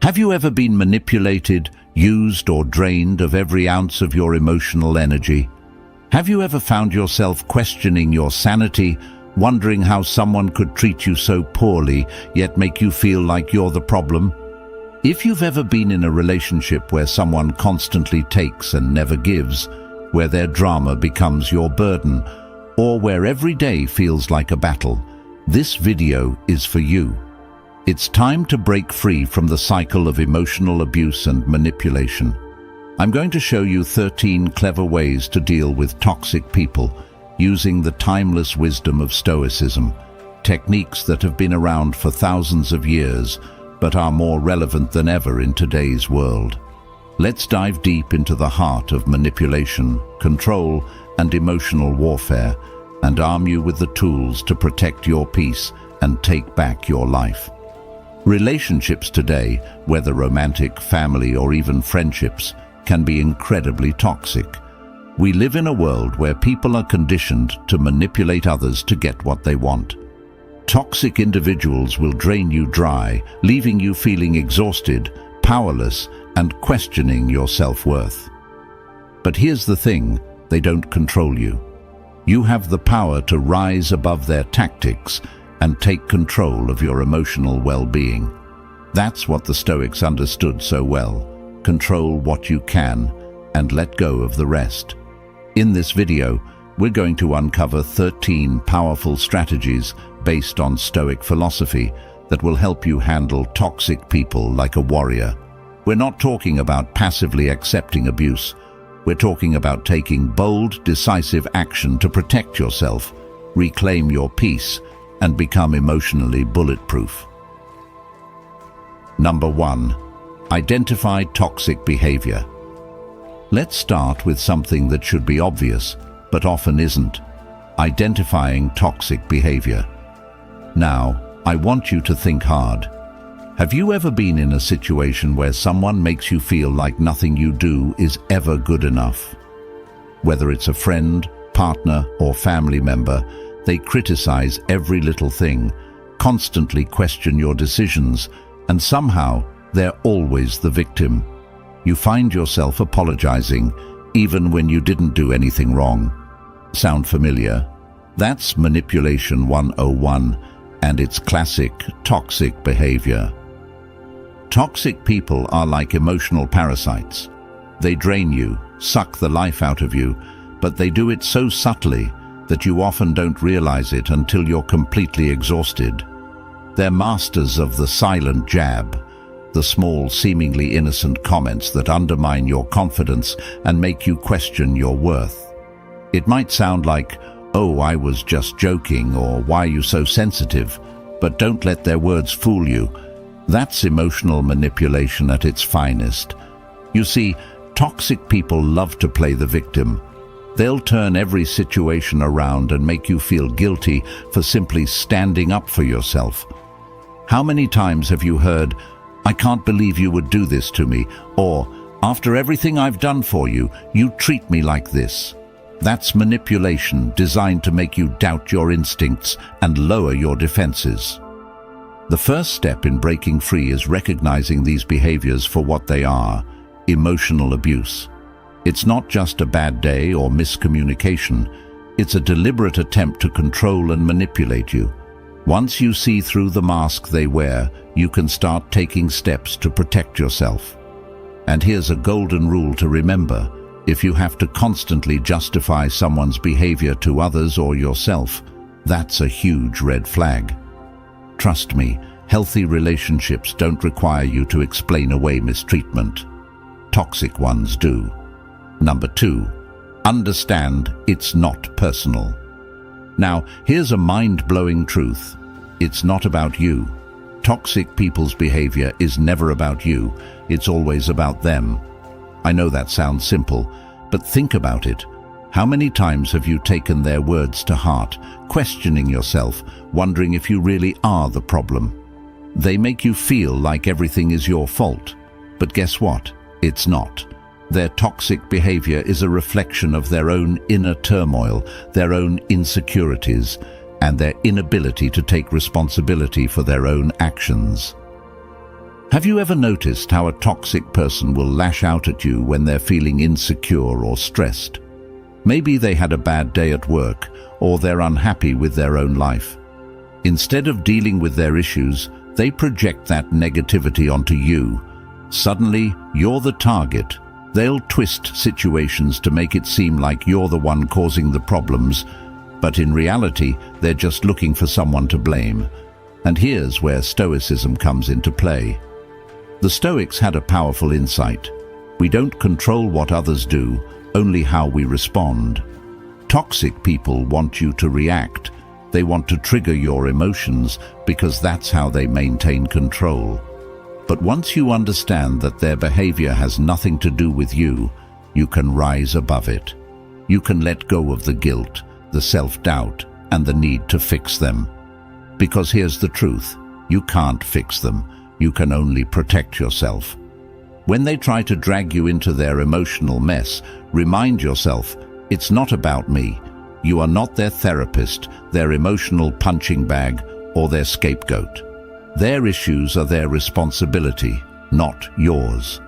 Have you ever been manipulated, used or drained of every ounce of your emotional energy? Have you ever found yourself questioning your sanity, wondering how someone could treat you so poorly, yet make you feel like you're the problem? If you've ever been in a relationship where someone constantly takes and never gives, where their drama becomes your burden, or where every day feels like a battle, this video is for you. It's time to break free from the cycle of emotional abuse and manipulation. I'm going to show you 13 clever ways to deal with toxic people using the timeless wisdom of Stoicism, techniques that have been around for thousands of years but are more relevant than ever in today's world. Let's dive deep into the heart of manipulation, control, and emotional warfare, and arm you with the tools to protect your peace and take back your life. Relationships today, whether romantic, family, or even friendships, can be incredibly toxic. We live in a world where people are conditioned to manipulate others to get what they want. Toxic individuals will drain you dry, leaving you feeling exhausted, powerless, and questioning your self-worth. But here's the thing, they don't control you. You have the power to rise above their tactics and take control of your emotional well-being. That's what the Stoics understood so well. Control what you can and let go of the rest. In this video, we're going to uncover 13 powerful strategies based on Stoic philosophy that will help you handle toxic people like a warrior. We're not talking about passively accepting abuse. We're talking about taking bold, decisive action to protect yourself, reclaim your peace, and become emotionally bulletproof. Number 1. Identify toxic behavior. Let's start with something that should be obvious, but often isn't. Identifying toxic behavior. Now, I want you to think hard. Have you ever been in a situation where someone makes you feel like nothing you do is ever good enough? Whether it's a friend, partner, or family member, they criticize every little thing, constantly question your decisions, and somehow they're always the victim. You find yourself apologizing, even when you didn't do anything wrong. Sound familiar? That's Manipulation 101, and it's classic toxic behavior. Toxic people are like emotional parasites. They drain you, suck the life out of you, but they do it so subtly that you often don't realize it until you're completely exhausted. They're masters of the silent jab, the small, seemingly innocent comments that undermine your confidence and make you question your worth. It might sound like, "Oh, I was just joking," or "Why are you so sensitive?" But don't let their words fool you. That's emotional manipulation at its finest. You see, toxic people love to play the victim. They'll turn every situation around and make you feel guilty for simply standing up for yourself. How many times have you heard, "I can't believe you would do this to me," or "After everything I've done for you, you treat me like this"? That's manipulation designed to make you doubt your instincts and lower your defenses. The first step in breaking free is recognizing these behaviors for what they are: emotional abuse. It's not just a bad day or miscommunication. It's a deliberate attempt to control and manipulate you. Once you see through the mask they wear, you can start taking steps to protect yourself. And here's a golden rule to remember. If you have to constantly justify someone's behavior to others or yourself, that's a huge red flag. Trust me, healthy relationships don't require you to explain away mistreatment. Toxic ones do. Number 2, understand it's not personal. Now, here's a mind-blowing truth. It's not about you. Toxic people's behavior is never about you. It's always about them. I know that sounds simple, but think about it. How many times have you taken their words to heart, questioning yourself, wondering if you really are the problem? They make you feel like everything is your fault. But guess what? It's not. Their toxic behavior is a reflection of their own inner turmoil, their own insecurities, and their inability to take responsibility for their own actions. Have you ever noticed how a toxic person will lash out at you when they're feeling insecure or stressed? Maybe they had a bad day at work, or they're unhappy with their own life. Instead of dealing with their issues, they project that negativity onto you. Suddenly, you're the target. They'll twist situations to make it seem like you're the one causing the problems, but in reality, they're just looking for someone to blame. And here's where Stoicism comes into play. The Stoics had a powerful insight. We don't control what others do, only how we respond. Toxic people want you to react. They want to trigger your emotions because that's how they maintain control. But once you understand that their behavior has nothing to do with you, you can rise above it. You can let go of the guilt, the self-doubt, and the need to fix them. Because here's the truth, you can't fix them. You can only protect yourself. When they try to drag you into their emotional mess, remind yourself, it's not about me. You are not their therapist, their emotional punching bag, or their scapegoat. Their issues are their responsibility, not yours.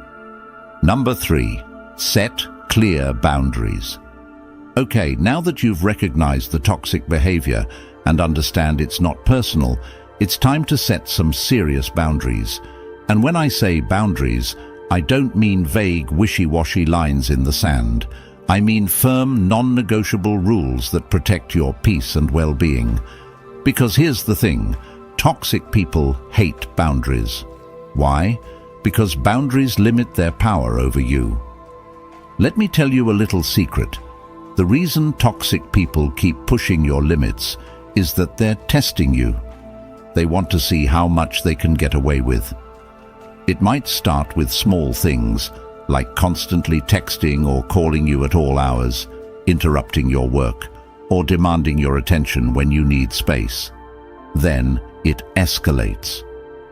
Number 3, set clear boundaries. Okay, now that you've recognized the toxic behavior and understand it's not personal, it's time to set some serious boundaries. And when I say boundaries, I don't mean vague, wishy-washy lines in the sand. I mean firm, non-negotiable rules that protect your peace and well-being. Because here's the thing, toxic people hate boundaries. Why? Because boundaries limit their power over you. Let me tell you a little secret. The reason toxic people keep pushing your limits is that they're testing you. They want to see how much they can get away with. It might start with small things, like constantly texting or calling you at all hours, interrupting your work, or demanding your attention when you need space. Then it escalates.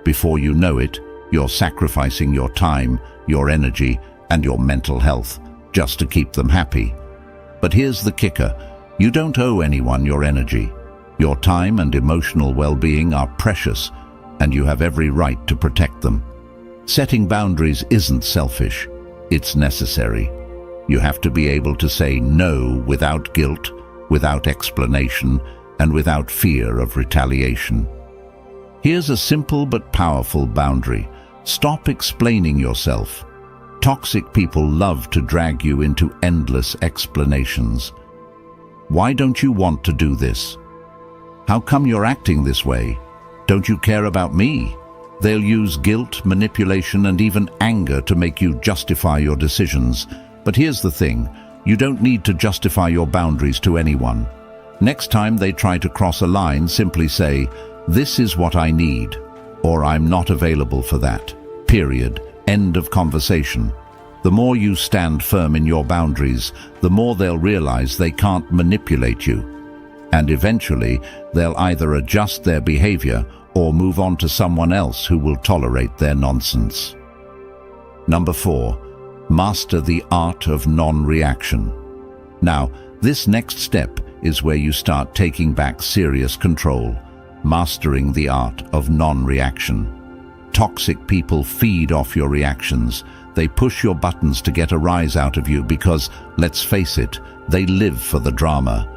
Before you know it, you're sacrificing your time, your energy, and your mental health just to keep them happy. But here's the kicker, you don't owe anyone your energy. Your time and emotional well-being are precious, and you have every right to protect them. Setting boundaries isn't selfish, it's necessary. You have to be able to say no without guilt, without explanation, and without fear of retaliation. Here's a simple but powerful boundary. Stop explaining yourself. Toxic people love to drag you into endless explanations. Why don't you want to do this? How come you're acting this way? Don't you care about me? They'll use guilt, manipulation, and even anger to make you justify your decisions. But here's the thing, you don't need to justify your boundaries to anyone. Next time they try to cross a line, simply say, "This is what I need," or "I'm not available for that." Period. End of conversation. The more you stand firm in your boundaries, the more they'll realize they can't manipulate you. And eventually, they'll either adjust their behavior or move on to someone else who will tolerate their nonsense. Number 4, master the art of non-reaction. Now, this next step is where you start taking back serious control, mastering the art of non-reaction. Toxic people feed off your reactions. They push your buttons to get a rise out of you because, let's face it, they live for the drama.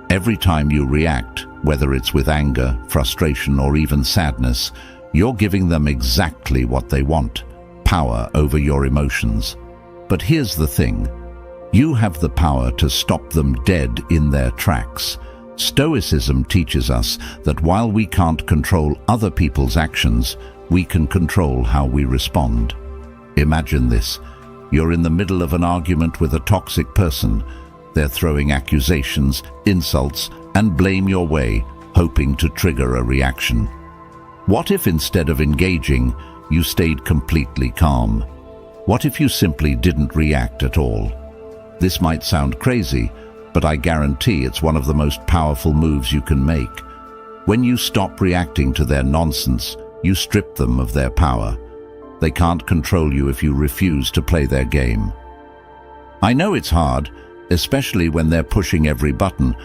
Every time you react, whether it's with anger, frustration, or even sadness, you're giving them exactly what they want, power over your emotions. But here's the thing, you have the power to stop them dead in their tracks. Stoicism teaches us that while we can't control other people's actions, we can control how we respond. Imagine this, you're in the middle of an argument with a toxic person. They're throwing accusations, insults, and blame your way, hoping to trigger a reaction. What if instead of engaging, you stayed completely calm? What if you simply didn't react at all? This might sound crazy, but I guarantee it's one of the most powerful moves you can make. When you stop reacting to their nonsense, you strip them of their power. They can't control you if you refuse to play their game. I know it's hard, especially when they're pushing every button,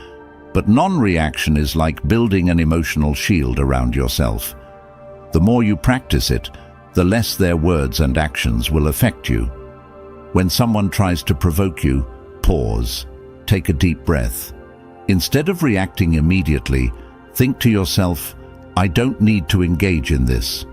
but non-reaction is like building an emotional shield around yourself. The more you practice it, the less their words and actions will affect you. When someone tries to provoke you, pause, take a deep breath. Instead of reacting immediately, think to yourself, I don't need to engage in this.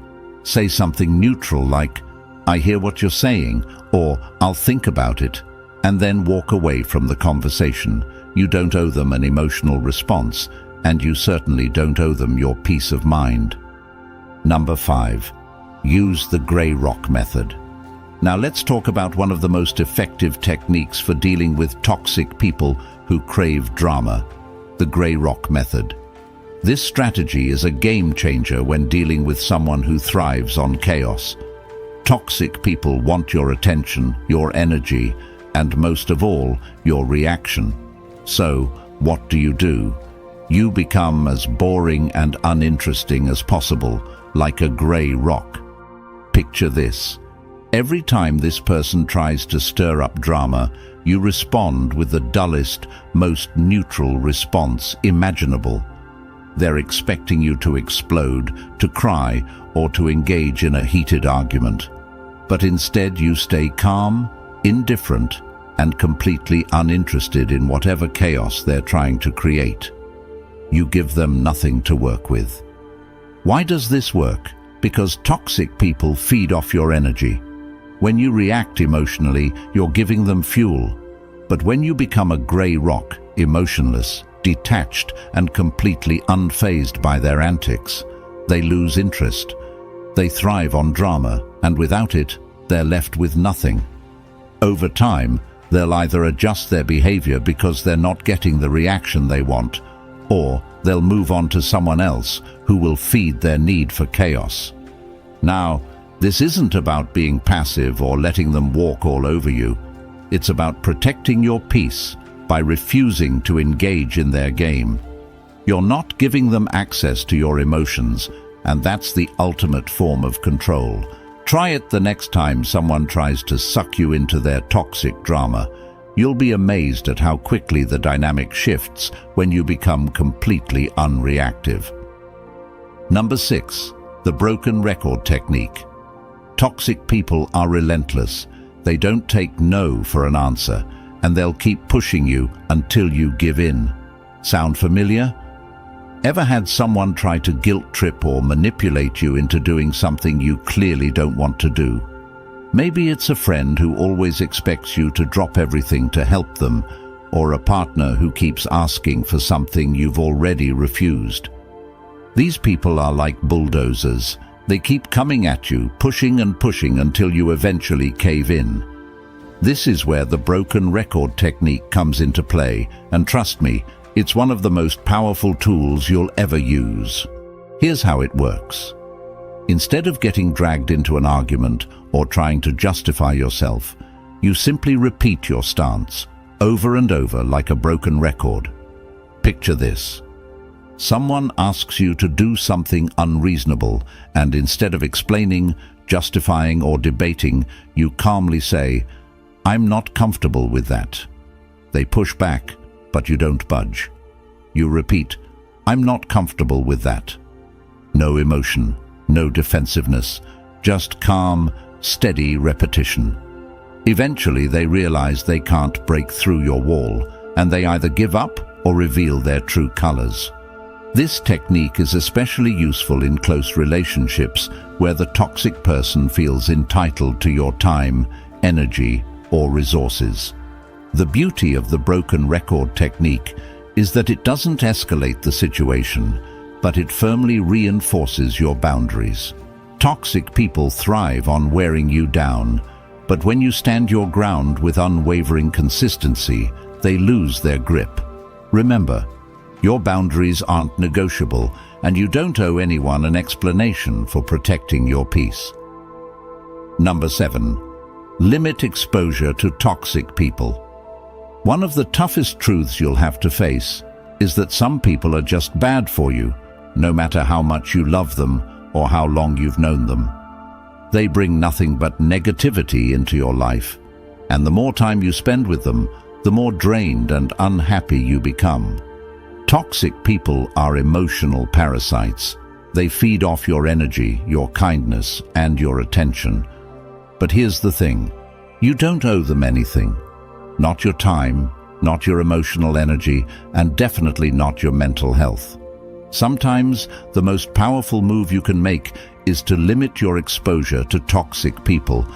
Say something neutral like, I hear what you're saying, or I'll think about it, and then walk away from the conversation. You don't owe them an emotional response, and you certainly don't owe them your peace of mind. Number 5. Use the grey rock method. Now let's talk about one of the most effective techniques for dealing with toxic people who crave drama, the grey rock method. This strategy is a game changer when dealing with someone who thrives on chaos. Toxic people want your attention, your energy, and most of all, your reaction. So, what do? You become as boring and uninteresting as possible, like a grey rock. Picture this. Every time this person tries to stir up drama, you respond with the dullest, most neutral response imaginable. They're expecting you to explode, to cry, or to engage in a heated argument. But instead you stay calm, indifferent, and completely uninterested in whatever chaos they're trying to create. You give them nothing to work with. Why does this work? Because toxic people feed off your energy. When you react emotionally, you're giving them fuel. But when you become a grey rock, emotionless, detached, and completely unfazed by their antics, they lose interest. They thrive on drama, and without it, they're left with nothing. Over time, they'll either adjust their behavior because they're not getting the reaction they want, or they'll move on to someone else who will feed their need for chaos. Now, this isn't about being passive or letting them walk all over you. It's about protecting your peace by refusing to engage in their game. You're not giving them access to your emotions, and that's the ultimate form of control. Try it the next time someone tries to suck you into their toxic drama. You'll be amazed at how quickly the dynamic shifts when you become completely unreactive. Number 6. The broken record technique. Toxic people are relentless. They don't take no for an answer, and they'll keep pushing you until you give in. Sound familiar? Ever had someone try to guilt trip or manipulate you into doing something you clearly don't want to do? Maybe it's a friend who always expects you to drop everything to help them, or a partner who keeps asking for something you've already refused. These people are like bulldozers. They keep coming at you, pushing and pushing until you eventually cave in. This is where the broken record technique comes into play, and trust me, it's one of the most powerful tools you'll ever use. Here's how it works. Instead of getting dragged into an argument or trying to justify yourself, you simply repeat your stance, over and over like a broken record. Picture this. Someone asks you to do something unreasonable, and instead of explaining, justifying, or debating, you calmly say, "I'm not comfortable with that." They push back, but you don't budge. You repeat, "I'm not comfortable with that." No emotion, no defensiveness, just calm, steady repetition. Eventually they realize they can't break through your wall, and they either give up or reveal their true colors. This technique is especially useful in close relationships where the toxic person feels entitled to your time, energy, or resources. The beauty of the broken record technique is that it doesn't escalate the situation, but it firmly reinforces your boundaries. Toxic people thrive on wearing you down, but when you stand your ground with unwavering consistency, they lose their grip. Remember, your boundaries aren't negotiable, and you don't owe anyone an explanation for protecting your peace. Number 7. Limit exposure to toxic people. One of the toughest truths you'll have to face is that some people are just bad for you, no matter how much you love them or how long you've known them. They bring nothing but negativity into your life, and the more time you spend with them, the more drained and unhappy you become. Toxic people are emotional parasites. They feed off your energy, your kindness, and your attention. But here's the thing. You don't owe them anything. Not your time, not your emotional energy, and definitely not your mental health. Sometimes the most powerful move you can make is to limit your exposure to toxic people.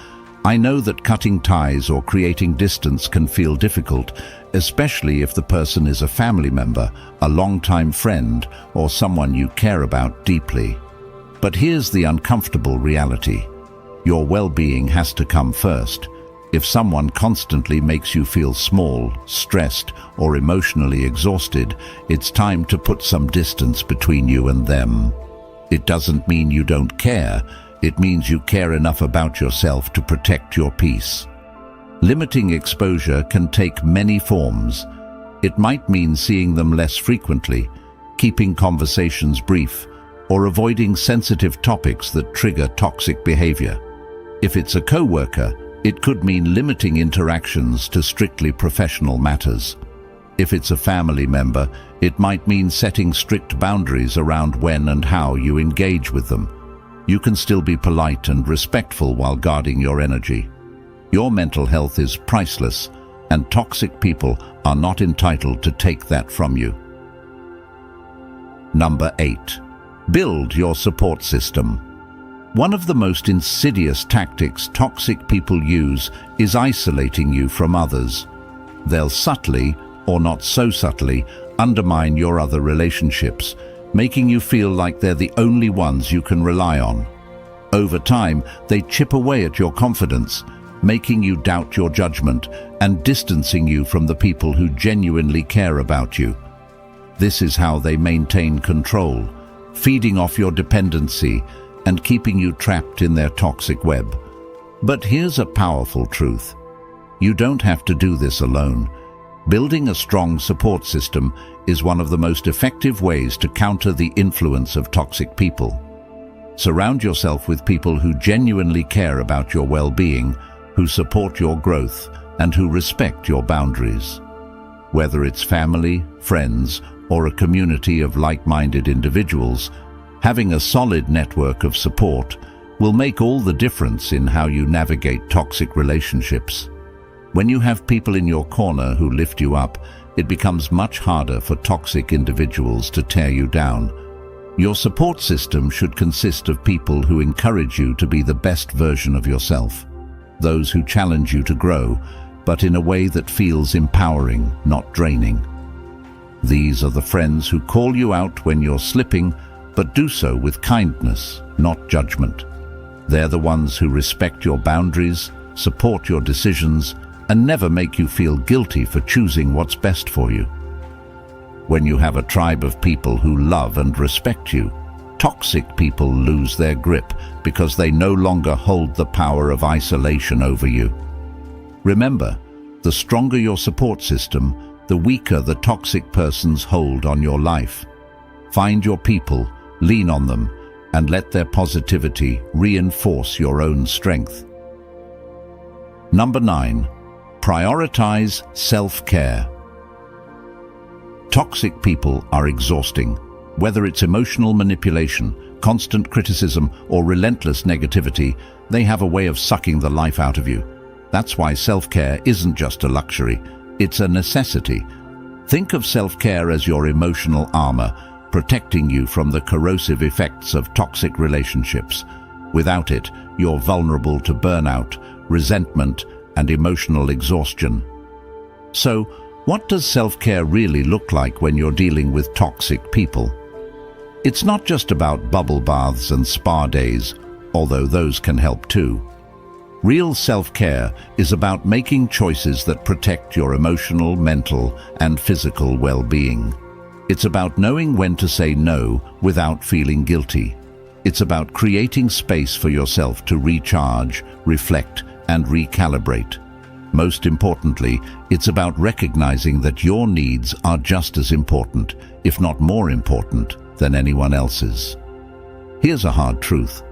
I know that cutting ties or creating distance can feel difficult, especially if the person is a family member, a longtime friend, or someone you care about deeply. But here's the uncomfortable reality. Your well-being has to come first. If someone constantly makes you feel small, stressed, or emotionally exhausted, it's time to put some distance between you and them. It doesn't mean you don't care. It means you care enough about yourself to protect your peace. Limiting exposure can take many forms. It might mean seeing them less frequently, keeping conversations brief, or avoiding sensitive topics that trigger toxic behavior. If it's a coworker, it could mean limiting interactions to strictly professional matters. If it's a family member, it might mean setting strict boundaries around when and how you engage with them. You can still be polite and respectful while guarding your energy. Your mental health is priceless, and toxic people are not entitled to take that from you. Number 8. Build your support system. One of the most insidious tactics toxic people use is isolating you from others. They'll subtly, or not so subtly, undermine your other relationships, making you feel like they're the only ones you can rely on. Over time, they chip away at your confidence, making you doubt your judgment and distancing you from the people who genuinely care about you. This is how they maintain control, feeding off your dependency and keeping you trapped in their toxic web. But here's a powerful truth. You don't have to do this alone. Building a strong support system is one of the most effective ways to counter the influence of toxic people. Surround yourself with people who genuinely care about your well-being, who support your growth, and who respect your boundaries. Whether it's family, friends, or a community of like-minded individuals, having a solid network of support will make all the difference in how you navigate toxic relationships. When you have people in your corner who lift you up, it becomes much harder for toxic individuals to tear you down. Your support system should consist of people who encourage you to be the best version of yourself, those who challenge you to grow, but in a way that feels empowering, not draining. These are the friends who call you out when you're slipping, but do so with kindness, not judgment. They're the ones who respect your boundaries, support your decisions, and never make you feel guilty for choosing what's best for you. When you have a tribe of people who love and respect you, toxic people lose their grip because they no longer hold the power of isolation over you. Remember, the stronger your support system, the weaker the toxic person's hold on your life. Find your people, lean on them, and let their positivity reinforce your own strength. Number 9. Prioritize self-care. Toxic people are exhausting. Whether it's emotional manipulation, constant criticism, or relentless negativity, they have a way of sucking the life out of you. That's why self-care isn't just a luxury, it's a necessity. Think of self-care as your emotional armor, protecting you from the corrosive effects of toxic relationships. Without it, you're vulnerable to burnout, resentment, and emotional exhaustion. So, what does self-care really look like when you're dealing with toxic people? It's not just about bubble baths and spa days, although those can help too. Real self-care is about making choices that protect your emotional, mental, and physical well-being. It's about knowing when to say no without feeling guilty. It's about creating space for yourself to recharge, reflect, and recalibrate. Most importantly, it's about recognizing that your needs are just as important, if not more important, than anyone else's. Here's a hard truth.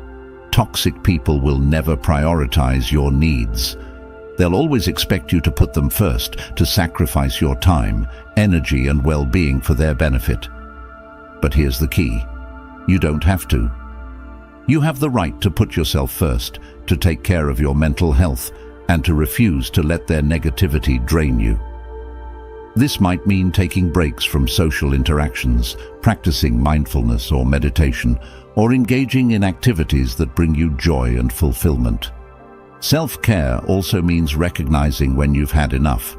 Toxic people will never prioritize your needs. They'll always expect you to put them first, to sacrifice your time, energy, and well-being for their benefit. But here's the key. You don't have to. You have the right to put yourself first, to take care of your mental health, and to refuse to let their negativity drain you. This might mean taking breaks from social interactions, practicing mindfulness or meditation, or engaging in activities that bring you joy and fulfillment. Self-care also means recognizing when you've had enough.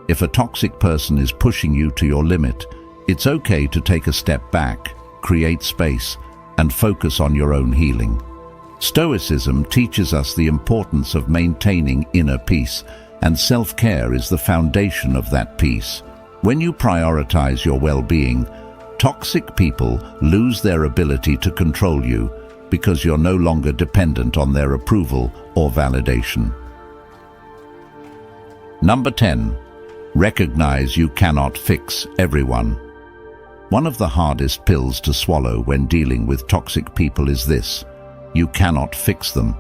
If a toxic person is pushing you to your limit, it's okay to take a step back, create space, and focus on your own healing. Stoicism teaches us the importance of maintaining inner peace, and self-care is the foundation of that peace. When you prioritize your well-being, toxic people lose their ability to control you because you're no longer dependent on their approval or validation. Number 10. Recognize you cannot fix everyone. One of the hardest pills to swallow when dealing with toxic people is this: you cannot fix them.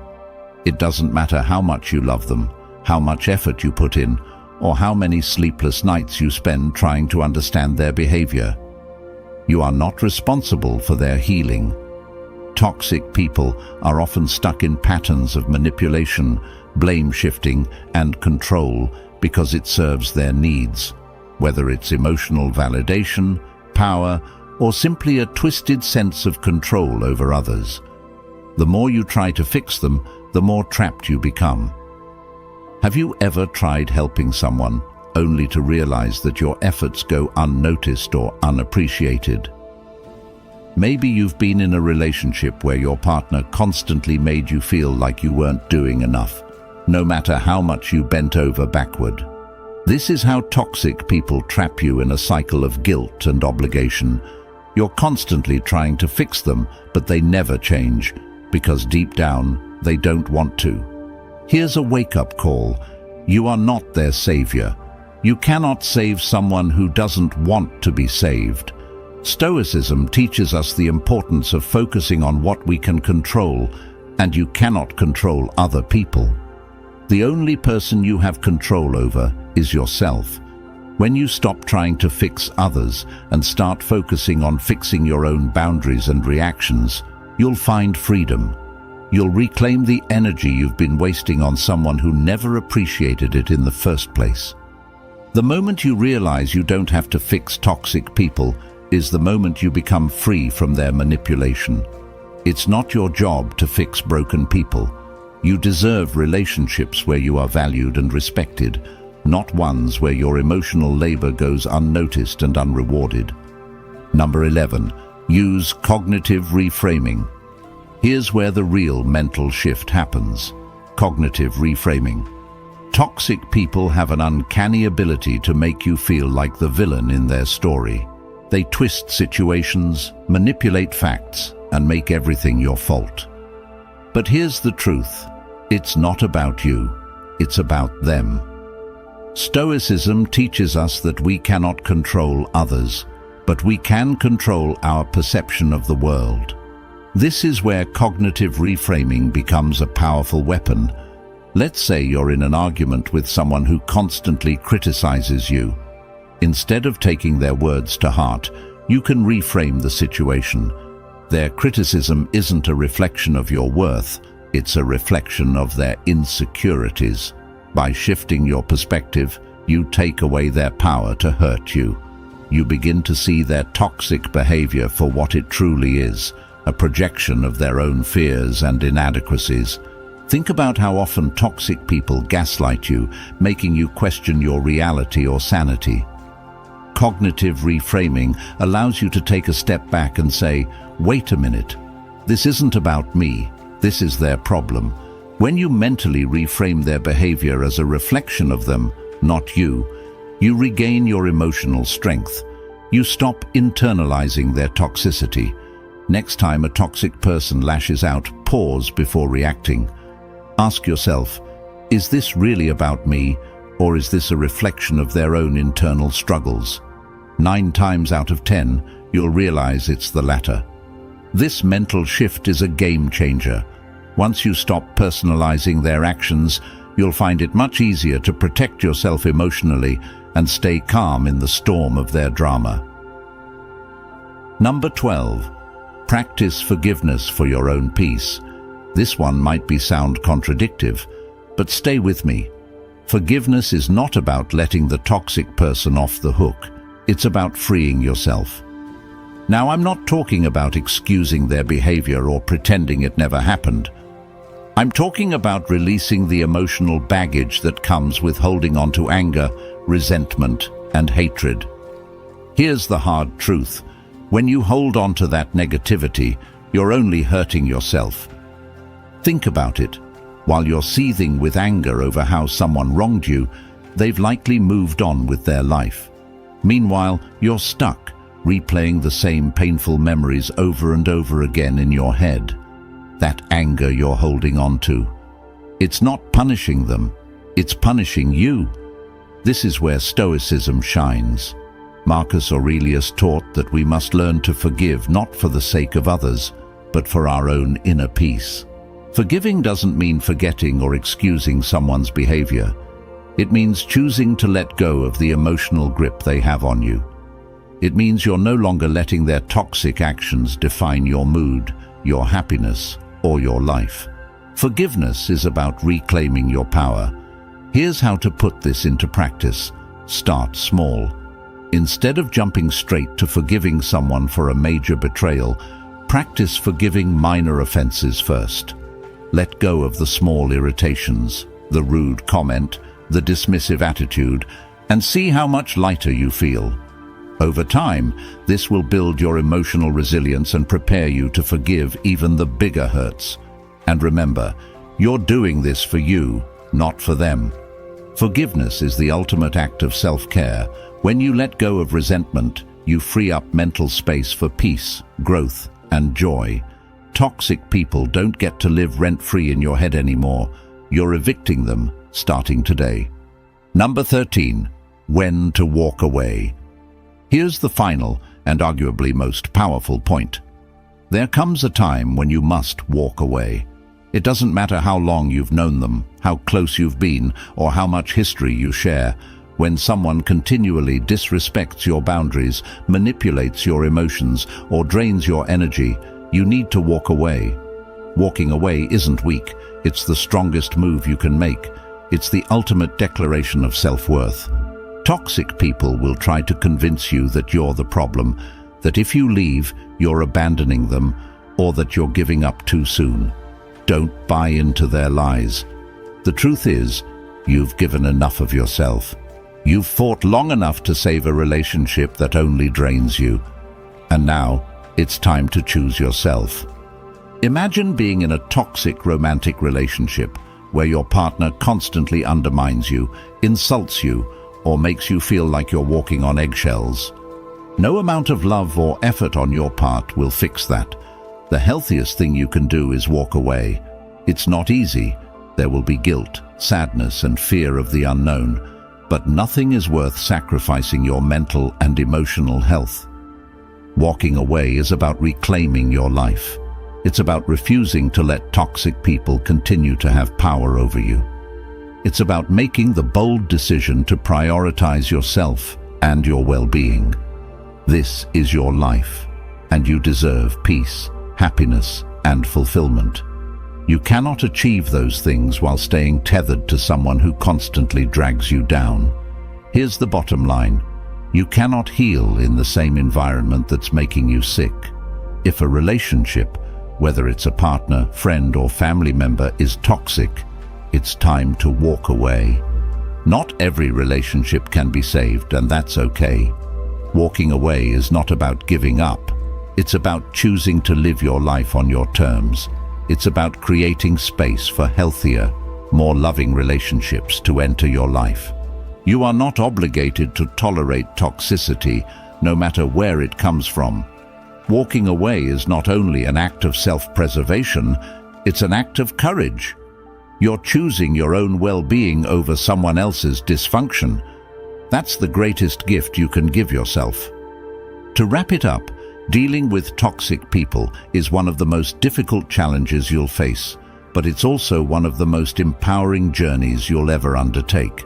It doesn't matter how much you love them, how much effort you put in, or how many sleepless nights you spend trying to understand their behavior. You are not responsible for their healing. Toxic people are often stuck in patterns of manipulation, blame shifting, and control because it serves their needs, whether it's emotional validation, power, or simply a twisted sense of control over others. The more you try to fix them, the more trapped you become. Have you ever tried helping someone only to realize that your efforts go unnoticed or unappreciated? Maybe you've been in a relationship where your partner constantly made you feel like you weren't doing enough, no matter how much you bent over backward. This is how toxic people trap you in a cycle of guilt and obligation. You're constantly trying to fix them, but they never change, because deep down, they don't want to. Here's a wake-up call. You are not their savior. You cannot save someone who doesn't want to be saved. Stoicism teaches us the importance of focusing on what we can control, and you cannot control other people. The only person you have control over is yourself. When you stop trying to fix others and start focusing on fixing your own boundaries and reactions, you'll find freedom. You'll reclaim the energy you've been wasting on someone who never appreciated it in the first place. The moment you realize you don't have to fix toxic people is the moment you become free from their manipulation. It's not your job to fix broken people. You deserve relationships where you are valued and respected, not ones where your emotional labor goes unnoticed and unrewarded. Number 11. Use cognitive reframing. Here's where the real mental shift happens. Cognitive reframing. Toxic people have an uncanny ability to make you feel like the villain in their story. They twist situations, manipulate facts, and make everything your fault. But here's the truth. It's not about you. It's about them. Stoicism teaches us that we cannot control others, but we can control our perception of the world. This is where cognitive reframing becomes a powerful weapon. Let's say you're in an argument with someone who constantly criticizes you. Instead of taking their words to heart, you can reframe the situation. Their criticism isn't a reflection of your worth, it's a reflection of their insecurities. By shifting your perspective, you take away their power to hurt you. You begin to see their toxic behavior for what it truly is, a projection of their own fears and inadequacies. Think about how often toxic people gaslight you, making you question your reality or sanity. Cognitive reframing allows you to take a step back and say, wait a minute, this isn't about me, this is their problem. When you mentally reframe their behavior as a reflection of them, not you, you regain your emotional strength. You stop internalizing their toxicity. Next time a toxic person lashes out, pause before reacting. Ask yourself, is this really about me, or is this a reflection of their own internal struggles? 9 times out of 10, you'll realize it's the latter. This mental shift is a game changer. Once you stop personalizing their actions, you'll find it much easier to protect yourself emotionally and stay calm in the storm of their drama. Number 12. Practice forgiveness for your own peace. This one might sound contradictory, but stay with me. Forgiveness is not about letting the toxic person off the hook. It's about freeing yourself. Now, I'm not talking about excusing their behavior or pretending it never happened. I'm talking about releasing the emotional baggage that comes with holding on to anger, resentment, and hatred. Here's the hard truth. When you hold on to that negativity, you're only hurting yourself. Think about it. While you're seething with anger over how someone wronged you, they've likely moved on with their life. Meanwhile, you're stuck, replaying the same painful memories over and over again in your head. That anger you're holding on to. It's not punishing them, it's punishing you. This is where Stoicism shines. Marcus Aurelius taught that we must learn to forgive not for the sake of others, but for our own inner peace. Forgiving doesn't mean forgetting or excusing someone's behavior. It means choosing to let go of the emotional grip they have on you. It means you're no longer letting their toxic actions define your mood, your happiness, or your life. Forgiveness is about reclaiming your power. Here's how to put this into practice. Start small. Instead of jumping straight to forgiving someone for a major betrayal, practice forgiving minor offenses first. Let go of the small irritations, the rude comment, the dismissive attitude, and see how much lighter you feel. Over time, this will build your emotional resilience and prepare you to forgive even the bigger hurts. And remember, you're doing this for you, not for them. Forgiveness is the ultimate act of self-care. When you let go of resentment, you free up mental space for peace, growth, and joy. Toxic people don't get to live rent-free in your head anymore. You're evicting them, starting today. Number 13. When to walk away. Here's the final and arguably most powerful point. There comes a time when you must walk away. It doesn't matter how long you've known them, how close you've been, or how much history you share. When someone continually disrespects your boundaries, manipulates your emotions, or drains your energy, you need to walk away. Walking away isn't weak. It's the strongest move you can make. It's the ultimate declaration of self-worth. Toxic people will try to convince you that you're the problem, that if you leave, you're abandoning them, or that you're giving up too soon. Don't buy into their lies. The truth is, you've given enough of yourself. You've fought long enough to save a relationship that only drains you. And now, it's time to choose yourself. Imagine being in a toxic romantic relationship where your partner constantly undermines you, insults you, or makes you feel like you're walking on eggshells. No amount of love or effort on your part will fix that. The healthiest thing you can do is walk away. It's not easy. There will be guilt, sadness, and fear of the unknown. But nothing is worth sacrificing your mental and emotional health. Walking away is about reclaiming your life. It's about refusing to let toxic people continue to have power over you. It's about making the bold decision to prioritize yourself and your well-being. This is your life, and you deserve peace, happiness, and fulfillment. You cannot achieve those things while staying tethered to someone who constantly drags you down. Here's the bottom line. You cannot heal in the same environment that's making you sick. If a relationship, whether it's a partner, friend, or family member, is toxic, it's time to walk away. Not every relationship can be saved, and that's okay. Walking away is not about giving up. It's about choosing to live your life on your terms. It's about creating space for healthier, more loving relationships to enter your life. You are not obligated to tolerate toxicity, no matter where it comes from. Walking away is not only an act of self-preservation, it's an act of courage. You're choosing your own well-being over someone else's dysfunction. That's the greatest gift you can give yourself. To wrap it up, dealing with toxic people is one of the most difficult challenges you'll face, but it's also one of the most empowering journeys you'll ever undertake.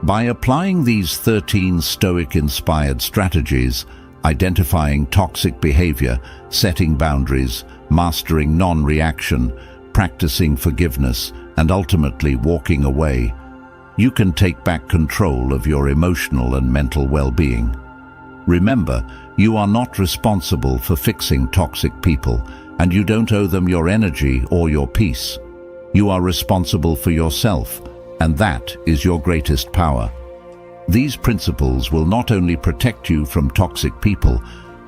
By applying these 13 Stoic-inspired strategies, identifying toxic behavior, setting boundaries, mastering non-reaction, practicing forgiveness, and ultimately walking away, you can take back control of your emotional and mental well-being. Remember, you are not responsible for fixing toxic people, and you don't owe them your energy or your peace. You are responsible for yourself, and that is your greatest power. These principles will not only protect you from toxic people,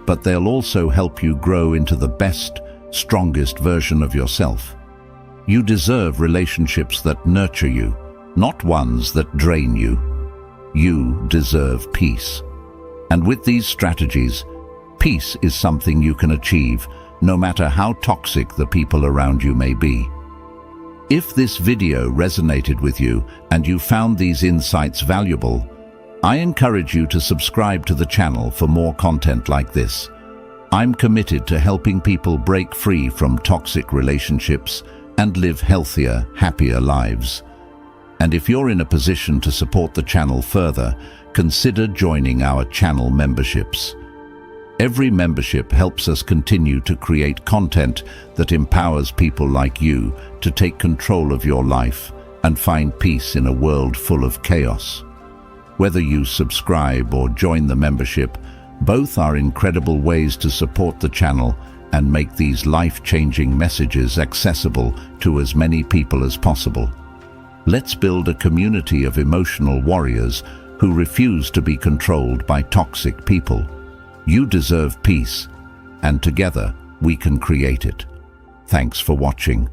but they'll also help you grow into the best, strongest version of yourself. You deserve relationships that nurture you, not ones that drain you. You deserve peace. And with these strategies, peace is something you can achieve, no matter how toxic the people around you may be. If this video resonated with you and you found these insights valuable, I encourage you to subscribe to the channel for more content like this. I'm committed to helping people break free from toxic relationships and live healthier, happier lives. And if you're in a position to support the channel further, consider joining our channel memberships. Every membership helps us continue to create content that empowers people like you to take control of your life and find peace in a world full of chaos. Whether you subscribe or join the membership, both are incredible ways to support the channel and make these life-changing messages accessible to as many people as possible. Let's build a community of emotional warriors who refuse to be controlled by toxic people. You deserve peace, and together we can create it. Thanks for watching.